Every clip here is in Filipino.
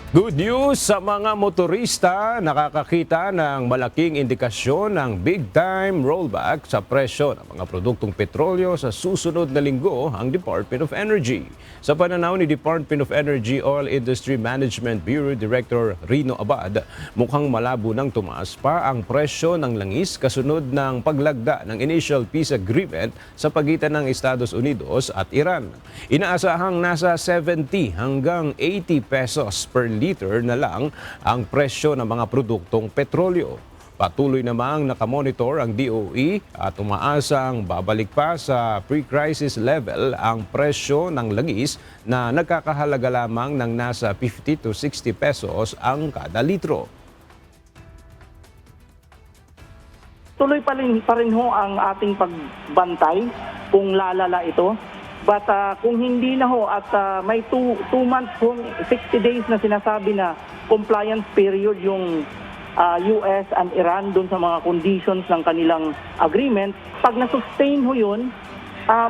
Good news sa mga motorista, nakakakita ng malaking indikasyon ng big-time rollback sa presyo ng mga produktong petrolyo sa susunod na linggo ang Department of Energy. Sa pananaw ni Department of Energy Oil Industry Management Bureau Director Rino Abad, mukhang malabo nang tumaas pa ang presyo ng langis kasunod ng paglagda ng initial peace agreement sa pagitan ng Estados Unidos at Iran. Inaasahang nasa 70 hanggang 80 pesos per liter na lang ang presyo ng mga produktong petrolyo. Patuloy namang nakamonitor ang DOE at umaasang babalik pa sa pre-crisis level ang presyo ng langis na nagkakahalaga lamang ng nasa 50 to 60 pesos ang kada litro. Tuloy pa rin ho ang ating pagbantay kung lalala ito. But kung hindi na ho at may 2 months kung 60 days na sinasabi na compliance period yung US and Iran doon sa mga conditions ng kanilang agreement, pag na-sustain ho yun,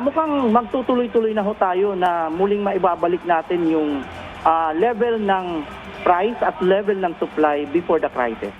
mukhang magtutuloy-tuloy na ho tayo na muling maibabalik natin yung level ng price at level ng supply before the crisis.